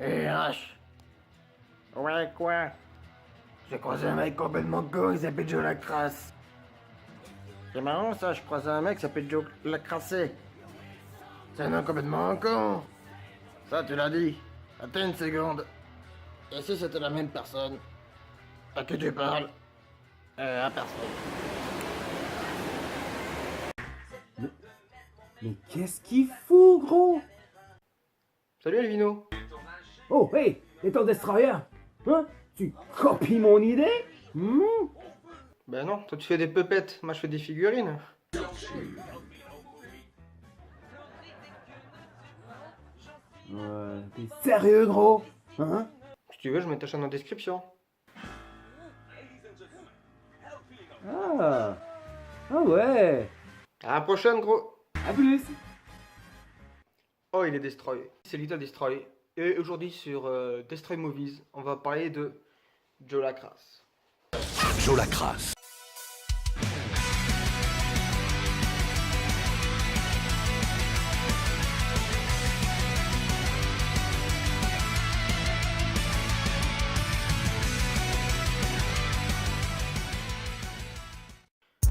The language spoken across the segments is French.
Hé, H. Ouais, quoi? J'ai croisé un mec complètement con, il s'appelle Joe Lacrasse. C'est marrant ça, je croise un mec qui s'appelle Joe Lacrassé. C'est un nom complètement con. Ça, tu l'as dit. Attends une seconde. Et si c'était la même personne? À qui tu parles? À personne. Mais qu'est-ce qu'il fout, gros? Salut Elvino. Oh, hey, t'es ton destroyer? Hein? Tu copies mon idée? Ben non, toi tu fais des pupettes, moi je fais des figurines. T'es sérieux, gros? Hein? Si tu veux, je mets ta chaîne en description. Ah, ah ouais. À la prochaine, gros. À plus. Oh, il est Destroy. C'est Little Destroy. Et aujourd'hui sur Destroy Movies, on va parler de Joe Lacrasse. Joe Lacrasse.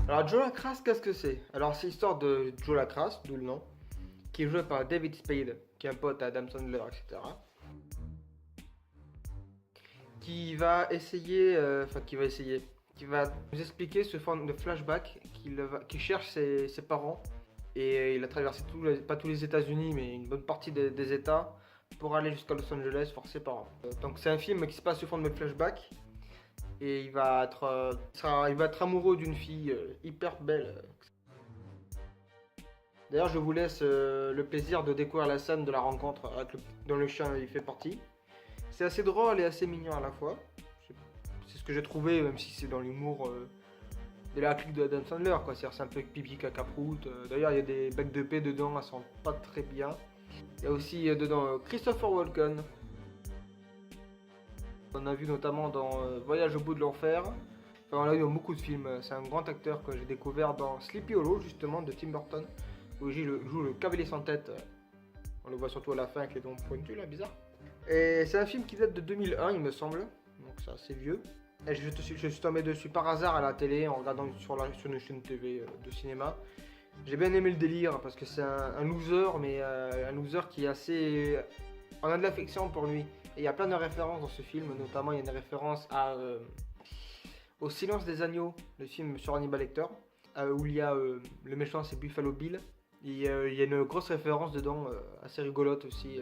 Alors Joe Lacrasse, qu'est-ce que c'est? Alors c'est l'histoire de Joe Lacrasse, d'où le nom, qui est joué par David Spade, qui est un pote à Adam Sandler, etc. Qui va nous expliquer sous forme de flashback qu'il cherche ses parents. Et il a traversé pas tous les États-Unis, mais une bonne partie des États pour aller jusqu'à Los Angeles voir ses parents. Donc c'est un film qui se passe sous forme de flashback. Et il va être amoureux d'une fille hyper belle. D'ailleurs, je vous laisse le plaisir de découvrir la scène de la rencontre dont le chien il fait partie. C'est assez drôle et assez mignon à la fois. C'est ce que j'ai trouvé, même si c'est dans l'humour de la clique de Adam Sandler, quoi. C'est un peu pipi caca prout. D'ailleurs, il y a des becs de paix dedans, elles sont pas très bien. Il y a aussi dedans Christopher Walken. On a vu notamment dans Voyage au bout de l'enfer. Enfin, on l'a vu dans beaucoup de films. C'est un grand acteur que j'ai découvert dans Sleepy Hollow, justement, de Tim Burton, où il joue le cavalier sans tête. On le voit surtout à la fin avec les dents pointues, là, bizarre. Et c'est un film qui date de 2001, il me semble. Donc c'est assez vieux. Et je suis tombé dessus par hasard à la télé en regardant sur une chaîne TV de cinéma. J'ai bien aimé le délire parce que c'est un loser, mais un loser qui est assez... On a de l'affection pour lui. Et il y a plein de références dans ce film, notamment il y a une référence au Silence des agneaux, le film sur Hannibal Lecter, où il y a le méchant, c'est Buffalo Bill. Et, il y a une grosse référence dedans, assez rigolote aussi.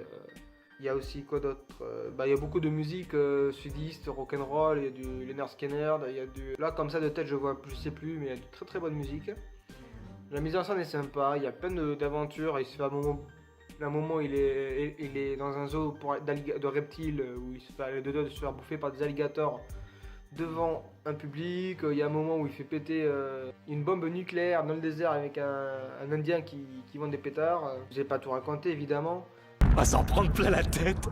Il y a aussi quoi d'autre? Il y a beaucoup de musique sudiste, rock'n'roll, il y a du Leonard Skinner, il y a du... Là comme ça de tête je sais plus, mais il y a de très très bonne musique. La mise en scène est sympa, il y a plein d'aventures, il se fait un moment il est dans un zoo de reptiles où il se fait de se faire bouffer par des alligators devant un public. Il y a un moment où il fait péter une bombe nucléaire dans le désert avec un indien qui vend des pétards. Je vais pas tout raconter évidemment. On va s'en prendre plein la tête.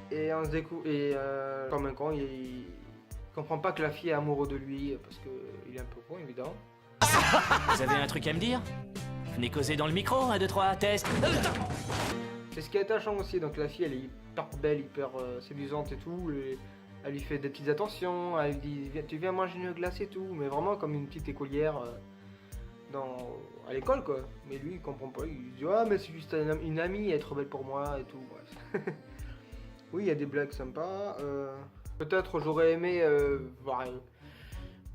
Et on se découvre, comme un con, il comprend pas que la fille est amoureuse de lui parce qu'il est un peu con évidemment. Vous avez un truc à me dire? Venez causer dans le micro, 1, 2, 3, test. C'est ce qui est attachant aussi, donc la fille elle est hyper belle, hyper séduisante et tout, et elle lui fait des petites attentions, elle lui dit tu viens manger une glace et tout, mais vraiment comme une petite écolière à l'école quoi. Mais lui il comprend pas, il dit ah mais c'est juste une amie, elle est trop belle pour moi et tout, bref. Oui il y a des blagues sympas, peut-être j'aurais aimé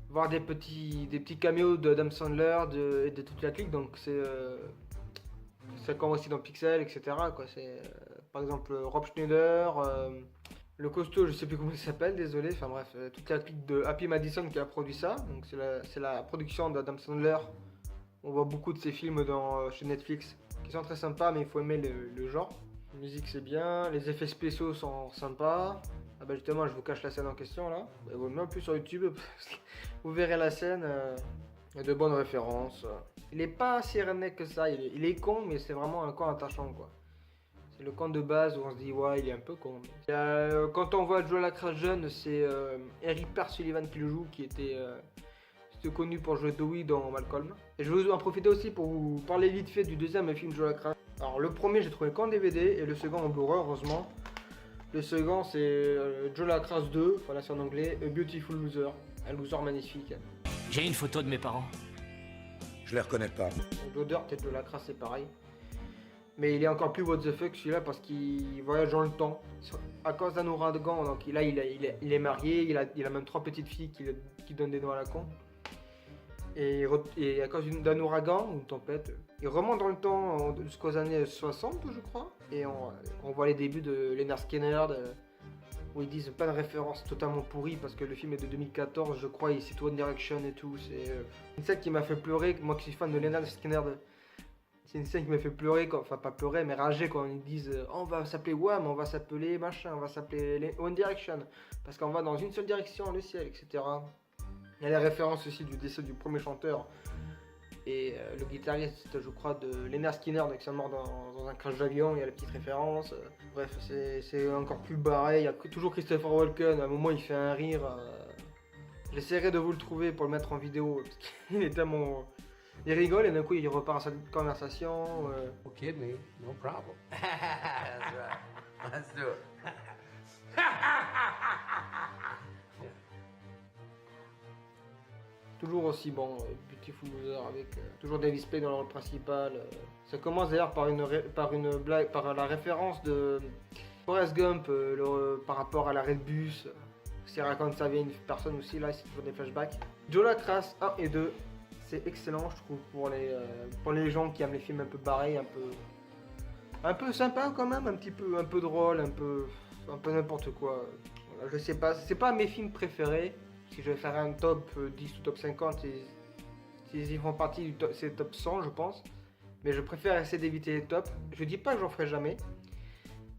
voir des petits caméos d'Adam Sandler et de toute la clique, donc c'est comme aussi dans Pixel, etc. quoi. C'est par exemple Rob Schneider, le costaud, je sais plus comment il s'appelle, désolé, enfin bref, toute la clique de Happy Madison qui a produit ça, donc c'est la production d'Adam Sandler. On voit beaucoup de ses films chez Netflix qui sont très sympas, mais il faut aimer le genre. La musique c'est bien, les effets spéciaux sont sympas. Ah bah justement, je vous cache la scène en question là. Bah, vous le mettez plus sur YouTube, vous verrez la scène. Il y a de bonnes références. Il est pas si redneck que ça, il est con, mais c'est vraiment un con attachant quoi. C'est le con de base où on se dit ouais, il est un peu con. Quand on voit Joe Lacrasse jeune, c'est Eric Per Sullivan qui le joue, qui était connu pour jouer Dewey dans Malcolm. Et je vais en profiter aussi pour vous parler vite fait du deuxième film Joe Lacrasse. Alors le premier j'ai trouvé qu'en DVD et le second en Blu-ray heureusement. Le second, c'est Joe Lacrasse 2, voilà c'est en anglais, A Beautiful Loser, un loser magnifique. J'ai une photo de mes parents. Je les reconnais pas. L'odeur, peut-être Joe Lacrasse, c'est pareil. Mais il est encore plus what the fuck celui-là parce qu'il voyage dans le temps. À cause d'un ouragan, donc là il est marié, il a même 3 petites filles qui donnent des noix à la con. Et à cause d'un ouragan ou une tempête, il remonte dans le temps jusqu'aux années 60, je crois. Et on voit les débuts de Leonard Skinner, où ils disent plein de références totalement pourries parce que le film est de 2014, je crois, il cite One Direction et tout. C'est une scène qui m'a fait pleurer, moi qui suis fan de Leonard Skinner. C'est une scène qui m'a fait pleurer, enfin pas pleurer, mais rager quand ils disent on va s'appeler Wham, on va s'appeler machin, on va s'appeler One Direction, parce qu'on va dans une seule direction, le ciel, etc. Il y a la référence aussi du décès du premier chanteur et le guitariste, je crois, de Leonard Skinner, qui est mort dans un crash d'avion. Il y a la petite référence. Bref, c'est encore plus barré. Il y a toujours Christopher Walken. À un moment, il fait un rire. J'essaierai de vous le trouver pour le mettre en vidéo parce qu'il est tellement. Il rigole et d'un coup, il repart à sa conversation. Kid me, no problem. That's right. Let's do it. Toujours aussi bon, Beautiful Loser avec toujours David Spade dans le rôle principal. Ça commence d'ailleurs par une blague, par la référence de Forrest Gump par rapport à l'arrêt de bus. S'il raconte sa vie à une personne aussi, là c'est toujours des flashbacks. Joe Lacrasse 1 et 2, c'est excellent je trouve pour les gens qui aiment les films un peu barrés, un peu sympa quand même, un peu drôle, un peu n'importe quoi. Voilà, je sais pas, c'est pas mes films préférés. Si je vais faire un top 10 ou top 50, ils font partie c'est top 100 je pense. Mais je préfère essayer d'éviter les tops. Je dis pas que j'en ferai jamais.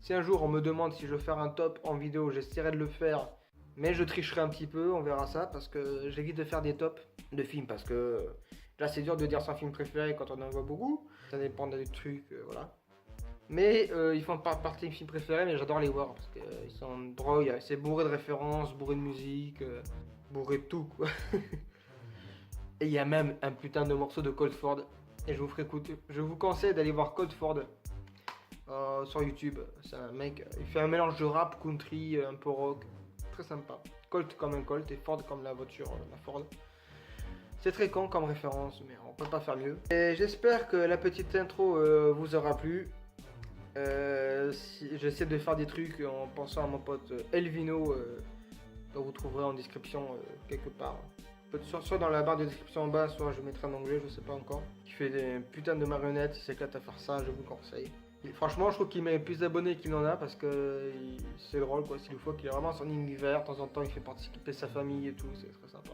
Si un jour on me demande si je veux faire un top en vidéo, j'essaierai de le faire. Mais je tricherai un petit peu, on verra ça. Parce que j'évite de faire des tops de films. Parce que là c'est dur de dire son film préféré quand on en voit beaucoup. Ça dépend des trucs, voilà. Mais ils font pas partie de mes films préférés, mais j'adore les voir. Parce qu'ils sont drôles, c'est bourré de références, bourré de musique. Bourré de tout quoi. Et il y a même un putain de morceau de Cold Ford. Et je vous conseille d'aller voir Cold Ford sur YouTube. C'est un mec, il fait un mélange de rap, country, un peu rock. Très sympa. Colt comme un Colt et Ford comme la voiture, la Ford. C'est très con comme référence, mais on peut pas faire mieux. Et j'espère que la petite intro vous aura plu. J'essaie de faire des trucs en pensant à mon pote Elvino. Donc vous trouverez en description quelque part. Soit dans la barre de description en bas, soit je mettrai en anglais, je sais pas encore. Qui fait des putains de marionnettes, il s'éclate à faire ça, je vous conseille. Et franchement, je trouve qu'il met plus d'abonnés qu'il en a parce que c'est drôle quoi. C'est une fois qu'il est vraiment son univers, de temps en temps il fait participer sa famille et tout, c'est très sympa.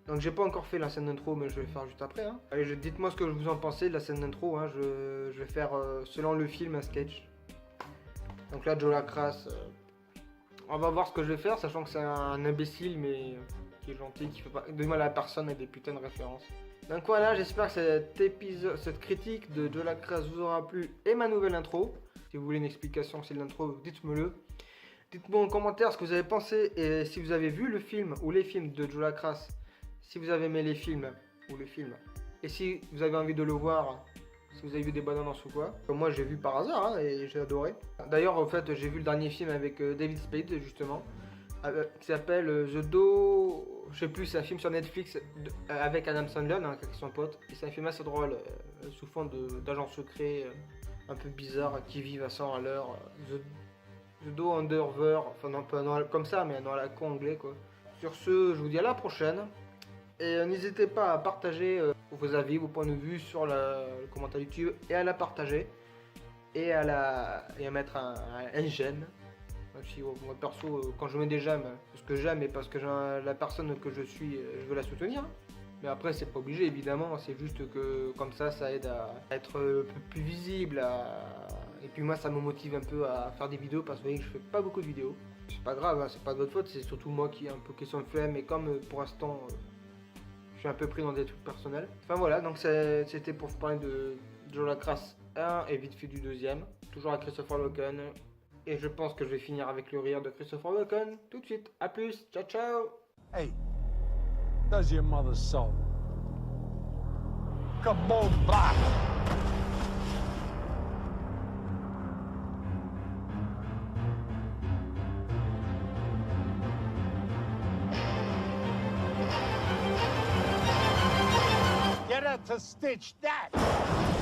Donc j'ai pas encore fait la scène d'intro, mais je vais le faire juste après. Hein. Allez, dites-moi ce que vous en pensez de la scène d'intro. Hein. Je vais faire selon le film un sketch. Donc là, Joe Lacrasse. On va voir ce que je vais faire, sachant que c'est un imbécile, mais qui est gentil, qui fait pas de mal à personne avec des putains de références. Donc voilà, j'espère que cette critique de Joe Lacrasse vous aura plu et ma nouvelle intro. Si vous voulez une explication sur l'intro, dites-moi-le. Dites-moi en commentaire ce que vous avez pensé et si vous avez vu le film ou les films de Joe Lacrasse, si vous avez aimé les films ou le film, et si vous avez envie de le voir. Si vous avez vu des bonnes annonces ou quoi. Comme moi j'ai vu par hasard hein, et j'ai adoré. D'ailleurs en fait j'ai vu le dernier film avec David Spade justement. Qui s'appelle The Do... Je sais plus, c'est un film sur Netflix avec Adam Sandler hein, avec son pote. Et c'est un film assez drôle, sous fond d'agents secrets un peu bizarres qui vivent à 100 à l'heure. The Do Underver, enfin non pas comme ça mais dans la con anglais quoi. Sur ce, je vous dis à la prochaine. Et n'hésitez pas à partager vos avis, vos points de vue sur le commentaire YouTube et à la partager et à mettre un j'aime. Si moi perso, quand je mets des j'aime, parce que j'aime et parce que la personne que je suis, je veux la soutenir. Mais après, c'est pas obligé évidemment, c'est juste que comme ça aide à être un peu plus visible. Et puis moi, ça me motive un peu à faire des vidéos parce que vous voyez que je fais pas beaucoup de vidéos. C'est pas grave, hein, c'est pas de votre faute, c'est surtout moi qui ai un peu question de flemme. Et comme pour l'instant. Je suis un peu pris dans des trucs personnels. Enfin voilà, donc c'était pour vous parler de Joe Lacrasse 1 et vite fait du deuxième. Toujours à Christopher Walken. Et je pense que je vais finir avec le rire de Christopher Walken tout de suite. A plus, ciao ciao. Hey, does your mother's soul? Kaboom, blah! to stitch that.